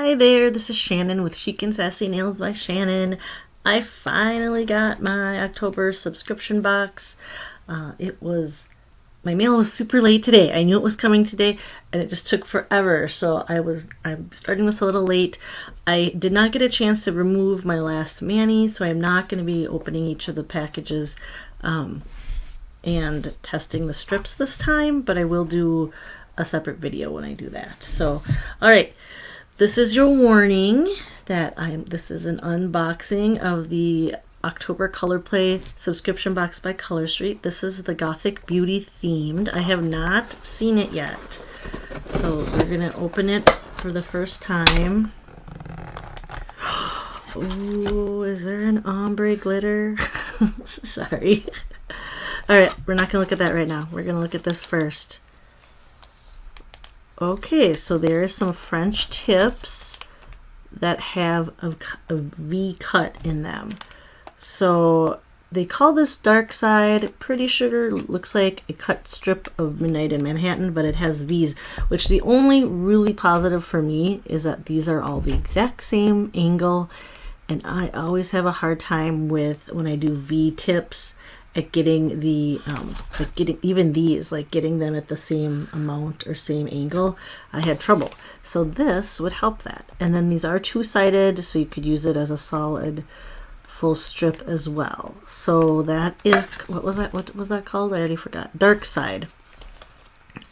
Hi there, this is Shannon with Chic and Sassy Nails by Shannon. I finally got my October subscription box. My mail was super late today. I knew it was coming today and it just took forever. So I'm starting this a little late. I did not get a chance to remove my last mani, so I'm not going to be opening each of the packages and testing the strips this time, but I will do a separate video when I do that. So, all right. This is your warning that this is an unboxing of the October ColorPlay subscription box by Color Street. This is the Gothic Beauty themed. I have not seen it yet. So we're going to open it for the first time. Ooh, is there an ombre glitter? Sorry. All right, we're not going to look at that right now. We're going to look at this first. Okay, so there is some French tips that have a V cut in them. So they call this Dark Side. Pretty sure looks like a cut strip of Midnight in Manhattan, but it has V's, which the only really positive for me is that these are all the exact same angle. And I always have a hard time with, when I do V tips, at getting the getting them at the same amount or same angle. I had trouble, so this would help that. And then these are two-sided, so you could use it as a solid full strip as well. So that is, what was that called? I already forgot. Dark Side.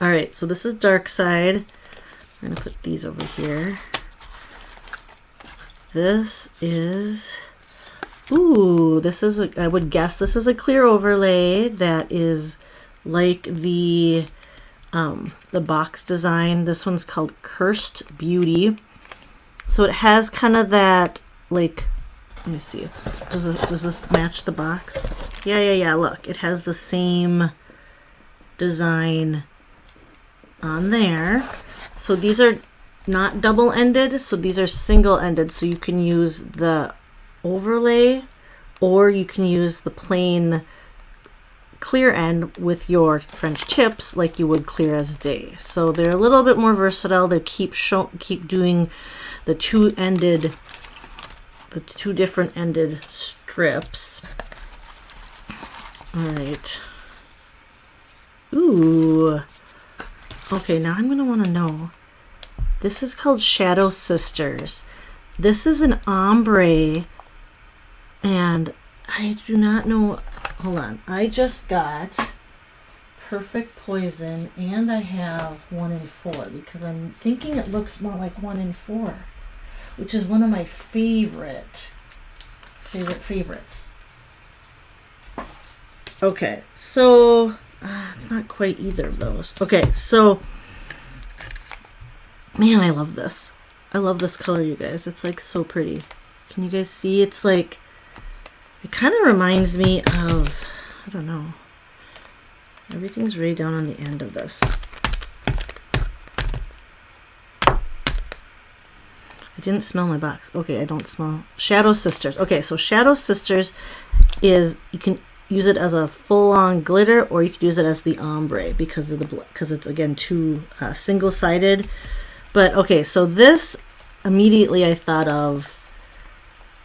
All right, so this is Dark Side. I'm gonna put these over here. This is, ooh, this is I would guess this is a clear overlay that is like the box design. This one's called Cursed Beauty. So it has kind of that, like, let me see. Does this match the box? Yeah. Look, it has the same design on there. So these are not double-ended, so these are single-ended. So you can use the overlay, or you can use the plain clear end with your French tips like you would clear as day. So they're a little bit more versatile. They keep doing the two different ended strips. All right. Ooh. Okay, now I'm gonna want to know. This is called Shadow Sisters. This is an ombre. And I do not know, hold on, I just got Perfect Poison, and I have 1 in 4, because I'm thinking it looks more like 1 in 4, which is one of my favorites. Okay, so it's not quite either of those. Okay, so, man, I love this. I love this color, you guys. It's like so pretty. Can you guys see? It's like, it kind of reminds me of, I don't know, everything's right down on the end of this. I didn't smell my box. Okay, I don't smell. Shadow Sisters. Okay, so Shadow Sisters is, you can use it as a full-on glitter, or you could use it as the ombre because it's, again, two single-sided. But okay, so this, immediately I thought of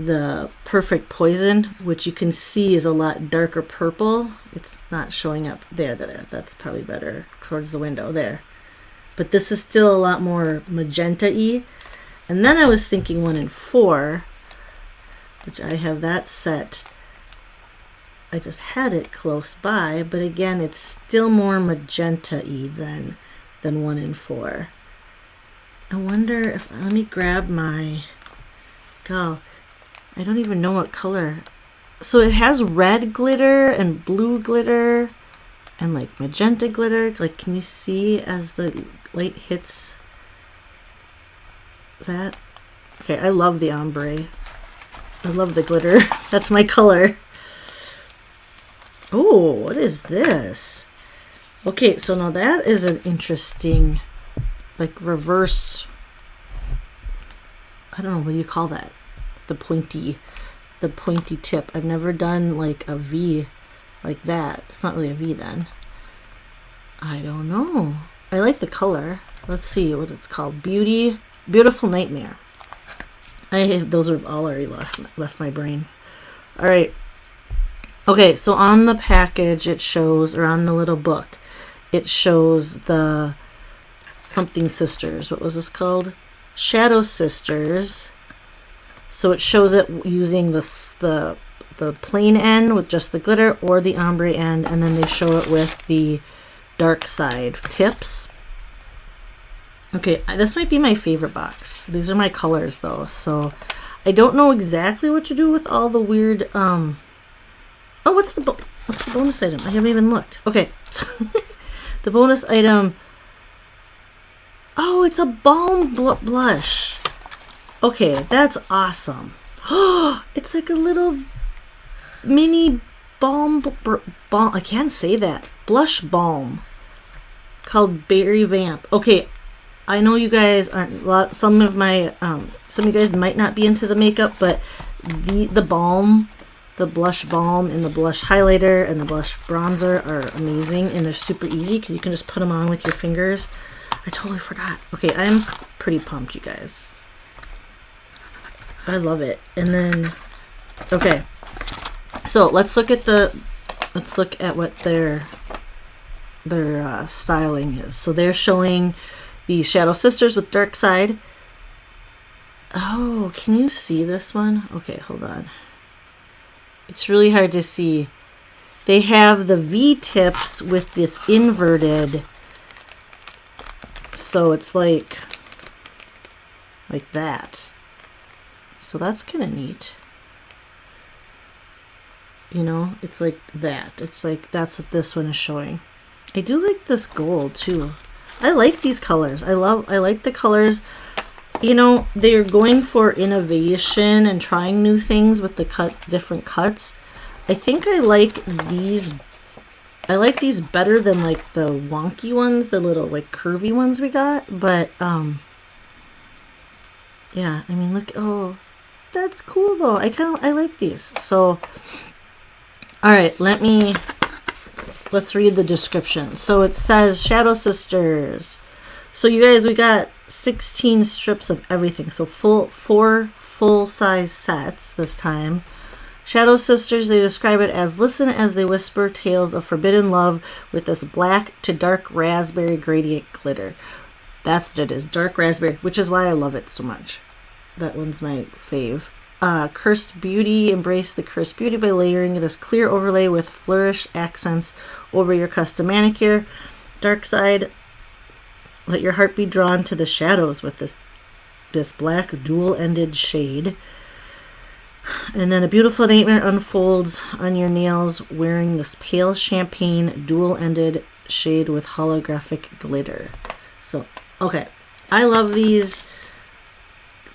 the Perfect Poison, which you can see is a lot darker purple. It's not showing up there. That's probably better towards the window there. But this is still a lot more magenta-y. And then I was thinking 1 in 4, which I have that set. I just had it close by, but again, it's still more magenta-y than 1 in 4. I wonder if, let me grab my, I don't even know what color. So it has red glitter and blue glitter and like magenta glitter. Like, can you see as the light hits that? Okay, I love the ombre. I love the glitter. That's my color. Oh, what is this? Okay, so now that is an interesting, like, reverse, I don't know, what do you call that? The pointy tip. I've never done like a V like that. It's not really a V then. I don't know. I like the color. Let's see what it's called. Beautiful Nightmare. Those have all already left my brain. All right. Okay, so on the package it shows, or on the little book, it shows the something sisters. What was this called? Shadow Sisters. So it shows it using the plain end with just the glitter or the ombre end, and then they show it with the dark side tips. Okay, this might be my favorite box. These are my colors though, so I don't know exactly what to do with all the weird oh, what's the bonus item? I haven't even looked. Okay. The bonus item. Oh, it's a balm blush. Okay, that's awesome. It's like a little mini balm. I can't say that. Blush balm called Berry Vamp. Okay, I know you guys aren't. Some of you guys might not be into the makeup, but the balm, the blush balm, and the blush highlighter and the blush bronzer are amazing, and they're super easy because you can just put them on with your fingers. I totally forgot. Okay, I'm pretty pumped, you guys. I love it. And then, okay, so let's look at what their styling is. So they're showing the Shadow Sisters with dark side. Oh, can you see this one? Okay, hold on. It's really hard to see. They have the V tips with this inverted. So it's like that. So that's kind of neat. You know, it's like that. It's like that's what this one is showing. I do like this gold too. I like these colors. I like the colors. You know, they're going for innovation and trying new things with the different cuts. I think I like these. I like these better than like the wonky ones, the little like curvy ones we got. But yeah, I mean, look. Oh, that's cool though. I like these. So, all right, let's read the description. So it says Shadow Sisters. So you guys, we got 16 strips of everything. So 4 full-size sets this time. Shadow Sisters, they describe it as listen as they whisper tales of forbidden love with this black to dark raspberry gradient glitter. That's what it is, dark raspberry, which is why I love it so much. That one's my fave. Cursed Beauty, embrace the Cursed Beauty by layering this clear overlay with flourish accents over your custom manicure. Dark side, let your heart be drawn to the shadows with this black dual-ended shade. And then a beautiful nightmare unfolds on your nails wearing this pale champagne dual-ended shade with holographic glitter. So, okay. I love these.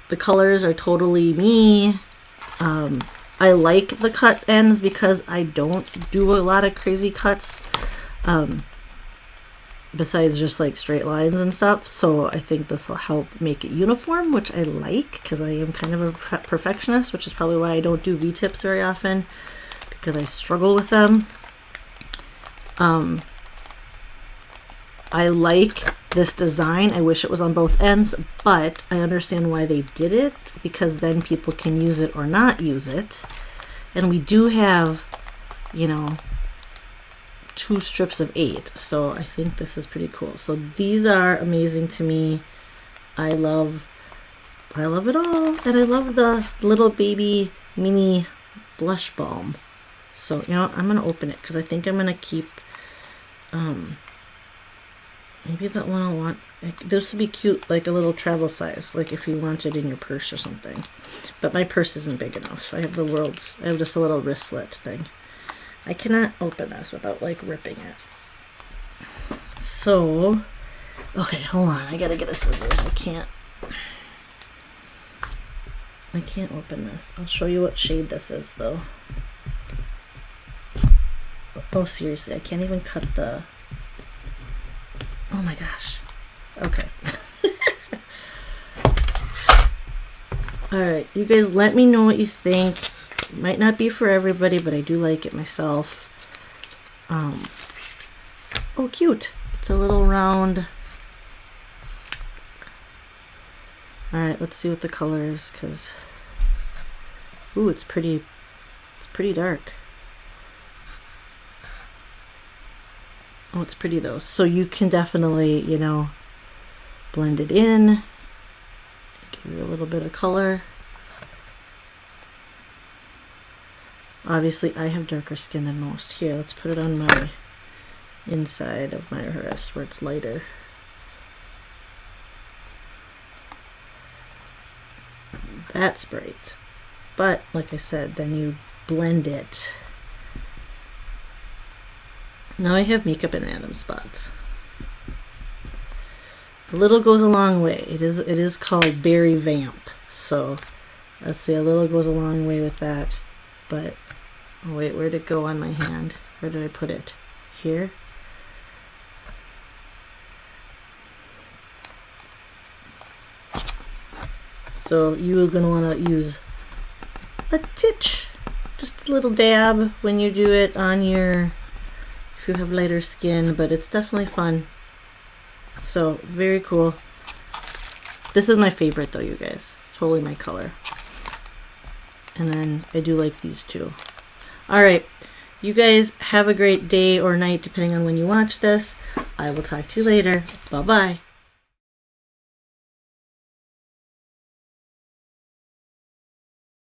The colors are totally me. I like the cut ends because I don't do a lot of crazy cuts. Besides just like straight lines and stuff. So I think this will help make it uniform, which I like because I am kind of a perfectionist, which is probably why I don't do V-tips very often because I struggle with them. I like this design. I wish it was on both ends, but I understand why they did it because then people can use it or not use it. And we do have, you know, 2 strips of 8, so I think this is pretty cool. So these are amazing to me. I love it all, and I love the little baby mini blush balm. So you know, I'm gonna open it because I think I'm gonna keep maybe that one I'll want. This would be cute, like a little travel size, like if you want it in your purse or something. But my purse isn't big enough. I have just a little wristlet thing. I cannot open this without like ripping it. So, okay, hold on. I gotta get a scissors. I can't open this. I'll show you what shade this is though. Oh, seriously, I can't even cut the... Oh my gosh. Okay. Alright, you guys let me know what you think. It might not be for everybody, but I do like it myself. Oh, cute. It's a little round. Alright, let's see what the color is, because Ooh, it's pretty dark. Oh, it's pretty though. So you can definitely, you know, blend it in, give it a little bit of color. Obviously, I have darker skin than most. Here, let's put it on my inside of my wrist where it's lighter. That's bright. But, like I said, then you blend it. Now I have makeup in random spots. A little goes a long way. It is called Berry Vamp. So, let's see, a little goes a long way with that. But, oh wait, where'd it go on my hand? Where did I put it? Here? So you're going to want to use a titch, just a little dab when you do it on your, if you have lighter skin, but it's definitely fun. So very cool. This is my favorite though, you guys. Totally my color. And then I do like these two. All right, you guys have a great day or night depending on when you watch this. I will talk to you later. Bye-bye.